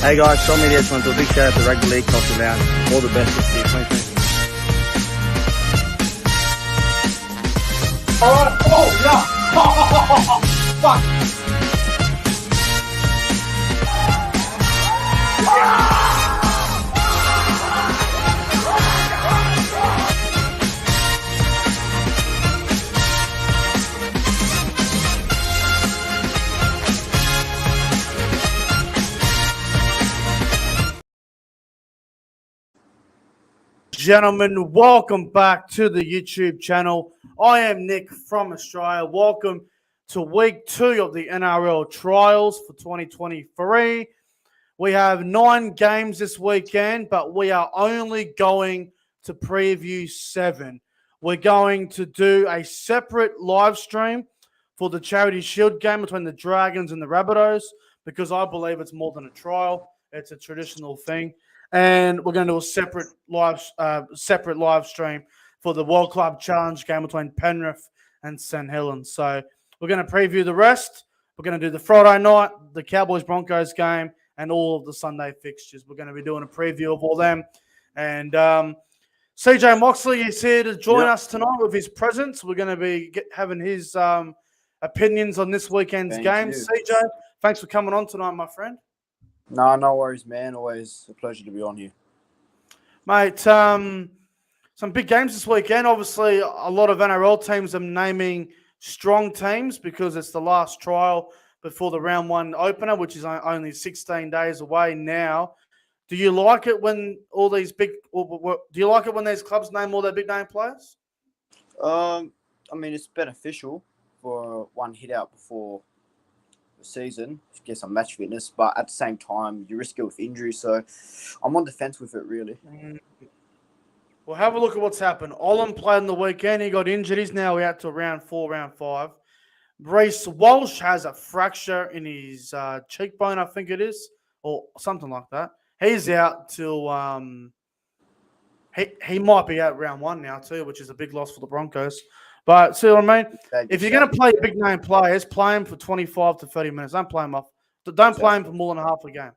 Hey guys, Sean Media just want to do a big shout out to Rugby League Culture Lounge. All the best this year, 2020. Alright, oh, yeah! Fuck! Gentlemen, welcome back to the YouTube channel. I am Nick from Australia. Welcome to week 2 of the NRL trials for 2023. We have 9 games this weekend, but we are only going to preview 7. We're going to do a separate live stream for the Charity Shield game between the Dragons and the Rabbitohs because I believe it's more than a trial. It's a traditional thing. And we're going to do a separate live stream for the World Club Challenge game between Penrith and St. Helens. So we're going to preview the rest. We're going to do the Friday night, the Cowboys Broncos game, and all of the Sunday fixtures. We're going to be doing a preview of all them. And CJ Moxley is here to join us tonight with his presence. We're going to be having his opinions on this weekend's games. CJ, thanks for coming on tonight, my friend. No worries, man. Always a pleasure to be on here. Mate, some big games this weekend. Obviously, a lot of NRL teams are naming strong teams because it's the last trial before the round 1 opener, which is only 16 days away now. Do you like it when all these do you like it when these clubs name all their big name players? I mean, it's beneficial for one hit out before season to get some match fitness, but at the same time you risk it with injury, so I'm on the fence with it really. Well, have a look at what's happened. Olam played on the weekend, he got injured, he's now out to round 4, round 5. Reece Walsh has a fracture in his cheekbone, I think it is, or something like that. He's out till he might be out round 1 now too, which is a big loss for the Broncos. But see what I mean? If you're going to play big name players, play them for 25 to 30 minutes. Don't play them off. Don't play them for more than half a game.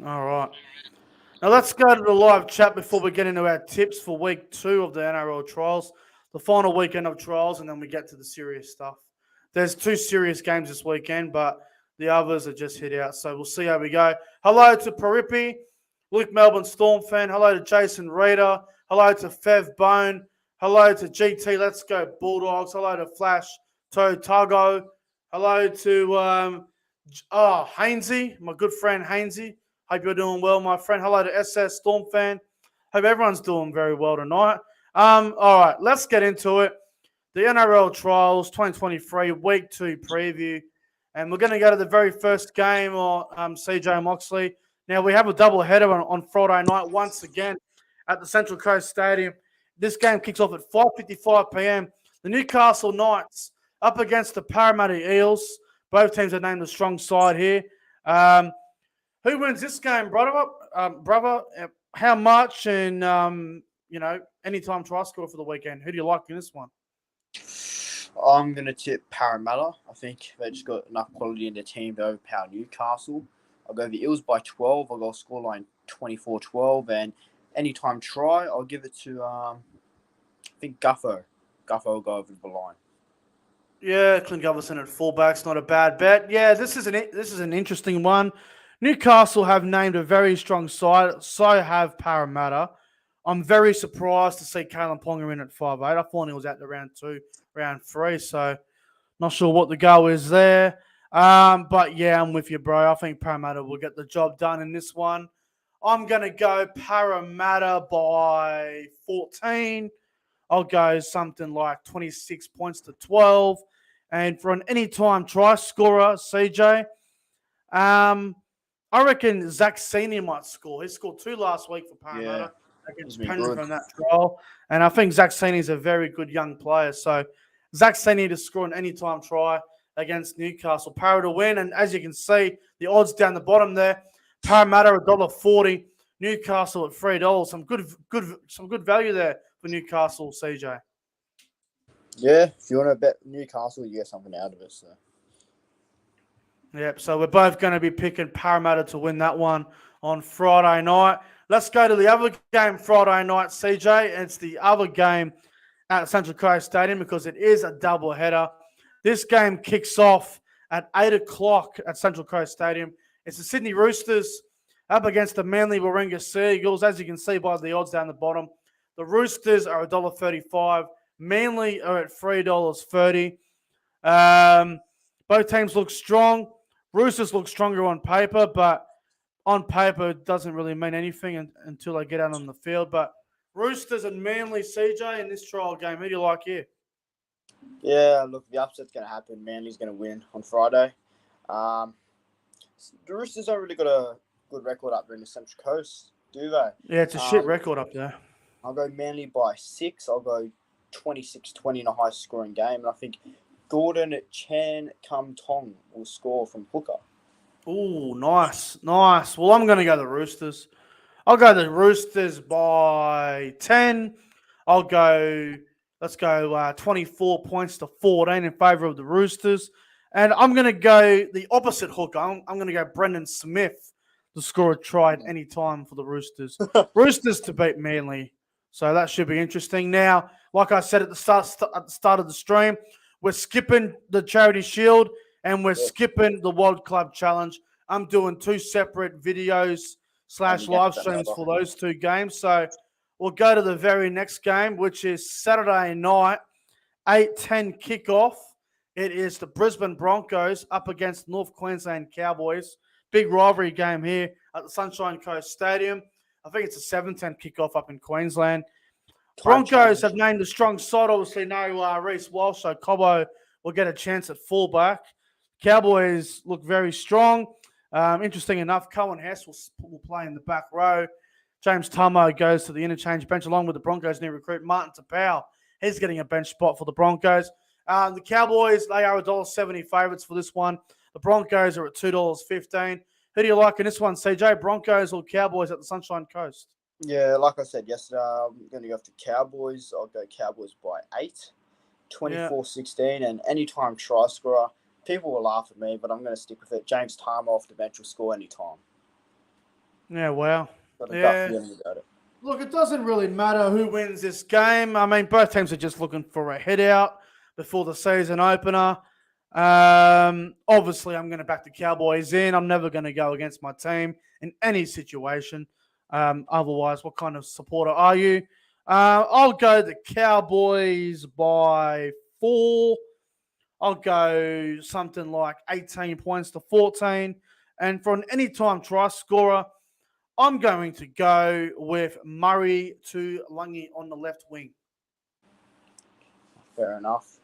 All right. Now let's go to the live chat before we get into our tips for week 2 of the NRL trials, the final weekend of trials, and then we get to the serious stuff. There's 2 serious games this weekend, but the others are just hit out. So we'll see how we go. Hello to Paripi, Luke Melbourne Storm fan. Hello to Jason Reader. Hello to Fev Bone. Hello to GT. Let's go Bulldogs. Hello to Flash Totago. Hello to Hainsey, my good friend Hainsey. Hope you're doing well, my friend. Hello to SS Storm fan. Hope everyone's doing very well tonight. All right, let's get into it. The NRL Trials 2023 Week 2 preview. And we're going to go to the very first game of CJ Moxley. Now, we have a double header on Friday night once again at the Central Coast Stadium. This game kicks off at 5:55 p.m. The Newcastle Knights up against the Parramatta Eels. Both teams are named a strong side here. Who wins this game, brother? How much? And, anytime try score for the weekend. Who do you like in this one? I'm going to tip Parramatta. I think they just got enough quality in their team to overpower Newcastle. I'll go the Eels by 12. I'll go scoreline 24-12. And anytime try, I'll give it to, I think, Guffo. Guffo will go over the line. Yeah, Clint Gutherson at fullback's not a bad bet. Yeah, this is an interesting one. Newcastle have named a very strong side. So have Parramatta. I'm very surprised to see Kalen Ponga in at 5'8". I thought he was out to round 2, round 3. So not sure what the go is there. But yeah, I'm with you, bro. I think Parramatta will get the job done in this one. I'm going to go Parramatta by 14. I'll go something like 26 points to 12. And for an anytime try scorer, CJ, I reckon Zach Senior might score. He scored 2 last week for Parramatta against Penrith on that trial. And I think Zach Senior is a very good young player. So Zach Senior to score an anytime try against Newcastle. Parra to win. And as you can see, the odds down the bottom there. Parramatta $1.40, Newcastle at $3. Some good value there for Newcastle, CJ. Yeah, if you want to bet Newcastle, you get something out of it. So. Yep, so we're both going to be picking Parramatta to win that one on Friday night. Let's go to the other game Friday night, CJ. It's the other game at Central Coast Stadium because it is a double header. This game kicks off at 8 o'clock at Central Coast Stadium. It's the Sydney Roosters up against the Manly Warringah Sea Eagles. As you can see by the odds down the bottom, the Roosters are $1.35. Manly are at $3.30. Both teams look strong. Roosters look stronger on paper, but on paper it doesn't really mean anything until they get out on the field. But Roosters and Manly, CJ, in this trial game, who do you like here? Yeah, look, the upset's going to happen. Manly's going to win on Friday. The Roosters don't really got a good record up there in the Central Coast, do they? Yeah, it's a shit record up there. I'll go Manly by 6. I'll go 26-20 in a high-scoring game. And I think Gordon Chan Kum Tong will score from hooker. Ooh, nice. Well, I'm going to go the Roosters. I'll go the Roosters by 10. Let's go 24 points to 14 in favour of the Roosters. And I'm going to go the opposite hooker. I'm going to go Brendan Smith to score a try at any time for the Roosters. Roosters to beat Manly. So that should be interesting. Now, like I said at the start of the stream, we're skipping the Charity Shield and we're skipping the World Club Challenge. I'm doing 2 separate videos / live streams for those 2 games. So we'll go to the very next game, which is Saturday night, 8:10 kickoff. It is the Brisbane Broncos up against North Queensland Cowboys. Big rivalry game here at the Sunshine Coast Stadium. I think it's a 7:10 kickoff up in Queensland. Broncos have named a strong side. Obviously, no Reece Walsh, so Cobbo will get a chance at fullback. Cowboys look very strong. Interesting enough, Cohen Hess will play in the back row. James Tamo goes to the interchange bench along with the Broncos' new recruit, Martin Tapau. He's getting a bench spot for the Broncos. The Cowboys, they are $1.70 favourites for this one. The Broncos are at $2.15. Who do you like in this one, CJ? Broncos or Cowboys at the Sunshine Coast? Yeah, like I said yesterday, I'm going to go for the Cowboys. I'll go Cowboys by 8, 24-16, and anytime try scorer. People will laugh at me, but I'm going to stick with it. James Tarmer off the bench will score anytime. Yeah, wow. Got a gut feeling about it. Look, it doesn't really matter who wins this game. I mean, both teams are just looking for a head out before the season opener. Obviously, I'm going to back the Cowboys in. I'm never going to go against my team in any situation. Otherwise, what kind of supporter are you? I'll go the Cowboys by 4. I'll go something like 18 points to 14. And for an anytime try scorer, I'm going to go with Murray to Lungi on the left wing. Fair enough.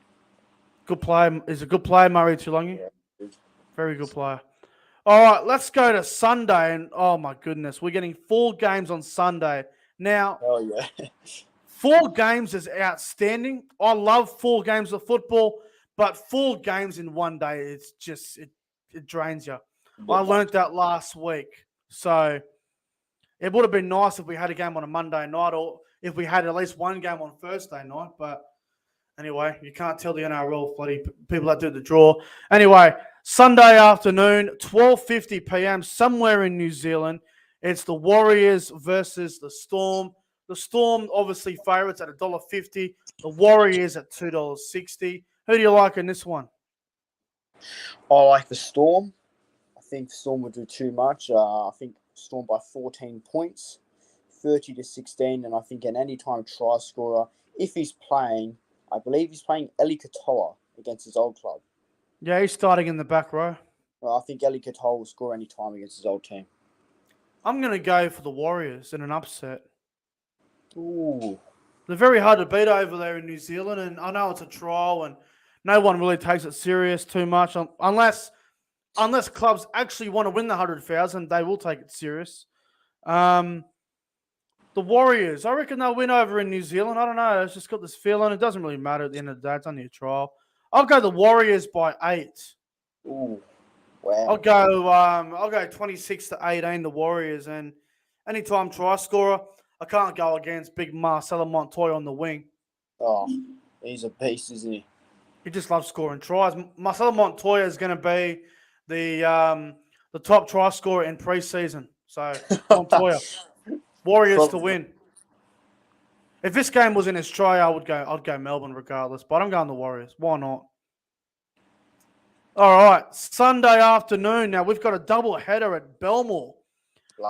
Good play. Is a good player, Murray to Lungi? Yeah. Very good player. All right, let's go to Sunday. And oh, my goodness, we're getting 4 games on Sunday. Now, 4 games is outstanding. I love 4 games of football, but 4 games in one day, it's just, it drains you. I learned that last week. So it would have been nice if we had a game on a Monday night or if we had at least one game on Thursday night. But anyway, you can't tell the NRL bloody people that do the draw. Anyway, Sunday afternoon, 12:50 p.m., somewhere in New Zealand. It's the Warriors versus the Storm. The Storm, obviously, favourites at $1.50. The Warriors at $2.60. Who do you like in this one? I like the Storm. I think the Storm would do too much. I think Storm by 14 points, 30-16, and I think an anytime try scorer, if he's playing, I believe he's playing Eli Katoa against his old club. Yeah, he's starting in the back row. Well, I think Eli Katoa will score any time against his old team. I'm going to go for the Warriors in an upset. Ooh. They're very hard to beat over there in New Zealand, and I know it's a trial, and no one really takes it serious too much, unless clubs actually want to win the 100,000, they will take it serious. The Warriors, I reckon they'll win over in New Zealand. I don't know. It's just got this feeling. It doesn't really matter at the end of the day. It's only a trial. I'll go the Warriors by 8. Ooh. Wow. I'll go 26-18, the Warriors, and anytime try scorer, I can't go against big Marcelo Montoya on the wing. Oh, he's a beast, isn't he? He just loves scoring tries. Marcelo Montoya is going to be the top try scorer in preseason. So Montoya, Warriors to win. If this game was in Australia, I'd go Melbourne regardless, but I'm going the Warriors. Why not? All right, Sunday afternoon. Now we've got a double header at Belmore.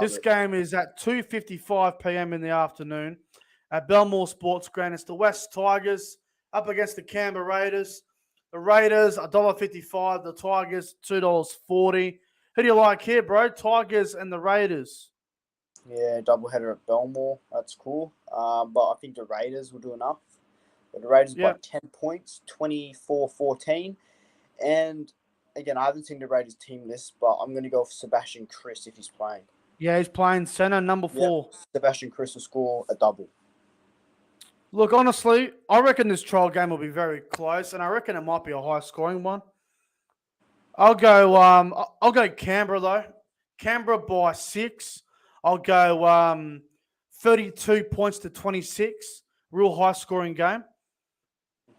This game is at 2:55 p.m. in the afternoon at Belmore Sports Ground. It's the West Tigers up against the Canberra Raiders. The Raiders $1.55. The Tigers $2.40. Who do you like here, bro? Tigers and the Raiders. Yeah, doubleheader at Belmore. That's cool. But I think the Raiders will do enough. But the Raiders by 10 points, 24-14. And again, I haven't seen the Raiders team list, but I'm going to go for Sebastian Chris if he's playing. Yeah, he's playing center, number 4. Yep. Sebastian Chris will score a double. Look, honestly, I reckon this trial game will be very close, and I reckon it might be a high-scoring one. I'll go Canberra though. Canberra by 6. I'll go 32 points to 26. Real high-scoring game.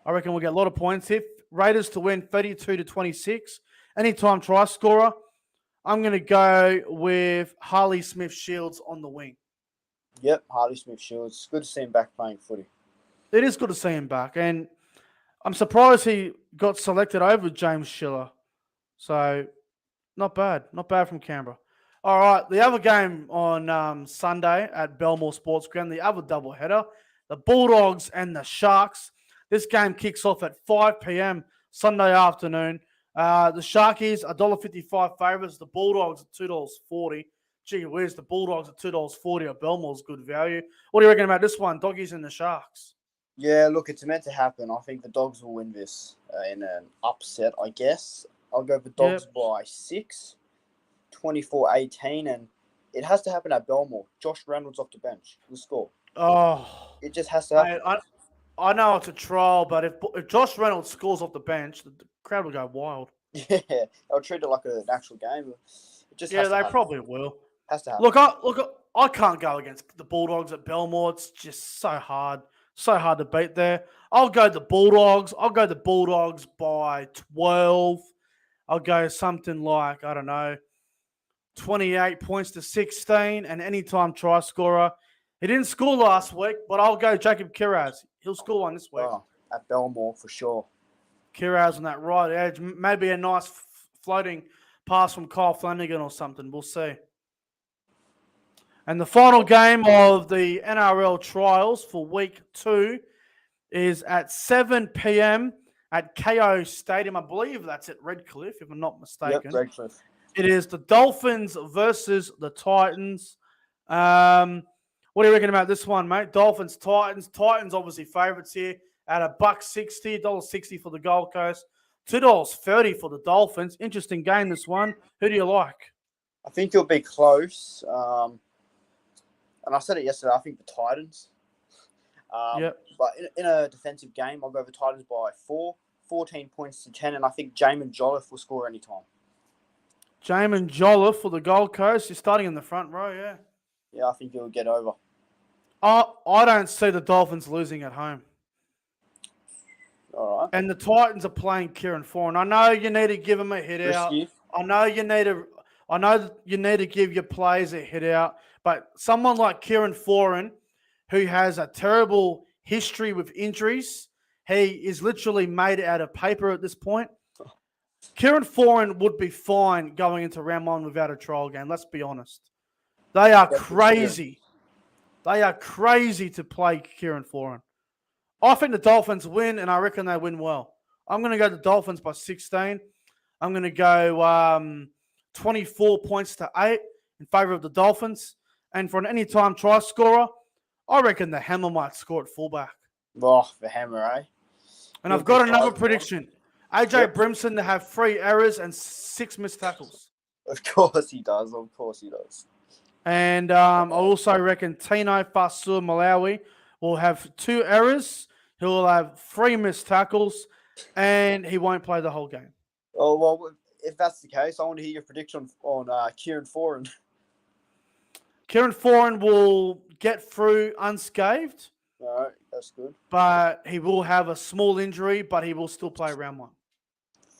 I reckon we'll get a lot of points here. Raiders to win 32 to 26. Anytime try scorer. I'm going to go with Harley Smith-Shields on the wing. Yep, Harley Smith-Shields. It's good to see him back playing footy. It is good to see him back. And I'm surprised he got selected over James Schiller. So, not bad. Not bad from Canberra. All right, the other game on Sunday at Belmore Sports Ground, the other doubleheader, the Bulldogs and the Sharks. This game kicks off at 5 p.m. Sunday afternoon. The Sharkies $1.55 favourites. The Bulldogs at $2.40. Gee whiz, the Bulldogs at $2.40 at Belmore's good value. What do you reckon about this one, Doggies and the Sharks? Yeah, look, it's meant to happen. I think the Dogs will win this in an upset, I guess. I'll go for Dogs by 6, 24-18, and it has to happen at Belmore. Josh Reynolds off the bench will score. Oh, it just has to happen. Mate, I know it's a trial, but if Josh Reynolds scores off the bench, the crowd will go wild. Yeah, they'll treat it like an actual game. It just has to they happen. probably will. Has to happen. I can't go against the Bulldogs at Belmore. It's just so hard to beat there. I'll go the Bulldogs. I'll go the Bulldogs by 12. I'll go something like, I don't know, 28 points to 16, and anytime try scorer. He didn't score last week, but I'll go Jacob Kiraz. He'll score one this week. Oh, at Belmore for sure. Kiraz on that right edge. Maybe a nice floating pass from Kyle Flanagan or something. We'll see. And the final game of the NRL trials for week 2 is at 7 p.m. at KO Stadium. I believe that's at Redcliffe, if I'm not mistaken. Yep, Redcliffe. It is the Dolphins versus the Titans. What do you reckon about this one, mate? Dolphins, Titans. Titans obviously favourites here at $1.60, $1.60 for the Gold Coast, $2.30 for the Dolphins. Interesting game, this one. Who do you like? I think it'll be close. And I said it yesterday, I think the Titans. But in a defensive game, I'll go the Titans by 4, 14 points to 10, and I think Jamin Jolliffe will score anytime. Jamin Jolliffe for the Gold Coast. He's starting in the front row, yeah. Yeah, I think he'll get over. I don't see the Dolphins losing at home. All right. And the Titans are playing Kieran Foran. I know you need to give him a hit out. I know you need to give your players a hit out. But someone like Kieran Foran, who has a terrible history with injuries, he is literally made out of paper at this point. Kieran Foran would be fine going into round 1 without a trial game. Let's be honest. They are crazy. They are crazy to play Kieran Foran. I think the Dolphins win, and I reckon they win well. I'm going to go the Dolphins by 16. I'm going to go 24 points to 8 in favour of the Dolphins. And for an anytime try scorer, I reckon the Hammer might score at fullback. Oh, the Hammer, eh? And I've got another prediction. AJ Brimson to have 3 errors and 6 missed tackles. Of course he does. Of course he does. And I also reckon Tino Fasur Malawi will have 2 errors. He will have 3 missed tackles, and he won't play the whole game. Oh, well, if that's the case, I want to hear your prediction on Kieran Foran. Kieran Foran will get through unscathed. All right, that's good. But he will have a small injury, but he will still play round 1.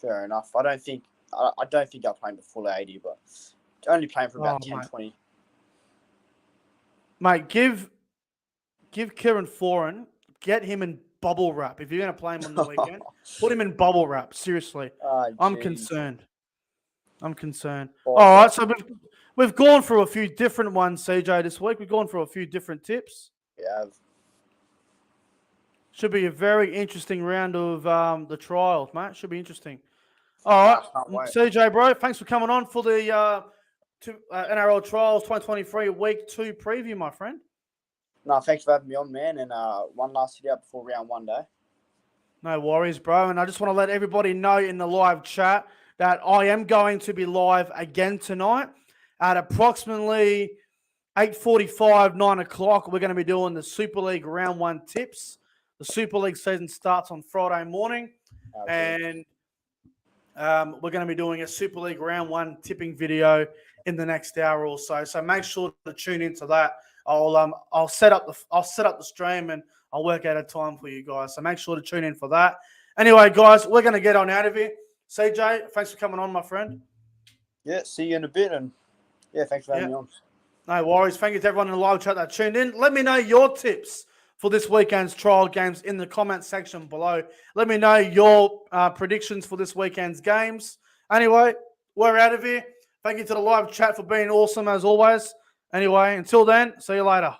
Fair enough. I don't think I don't think I'll play him the full 80, but only playing for about 10, mate. 20. Mate, give Kieran Foran, get him in bubble wrap. If you're going to play him on the weekend, put him in bubble wrap. Seriously. I'm concerned. I'm concerned. Oh, All right, so we've gone through a few different ones, CJ, this week. We've gone through a few different tips. Yeah. Should be a very interesting round of the trials, mate. Should be interesting. All right, Can't wait. CJ, bro, thanks for coming on for the NRL Trials 2023 Week 2 preview, my friend. No, thanks for having me on, man. And one last hit out before round 1 day. No worries, bro. And I just want to let everybody know in the live chat that I am going to be live again tonight at approximately 8:45, 9 o'clock. We're going to be doing the Super League Round 1 tips. The Super League season starts on Friday morning. And we're going to be doing a Super League Round 1 tipping video in the next hour or so. So make sure to tune into that. I'll set up the stream and I'll work out a time for you guys. So make sure to tune in for that. Anyway, guys, we're going to get on out of here. CJ, thanks for coming on, my friend. Yeah, see you in a bit. And yeah, thanks for having me on. No worries. Thank you to everyone in the live chat that tuned in. Let me know your tips for this weekend's trial games in the comment section below. Let me know your predictions for this weekend's games. Anyway, we're out of here. Thank you to the live chat for being awesome as always. Anyway, until then, see you later.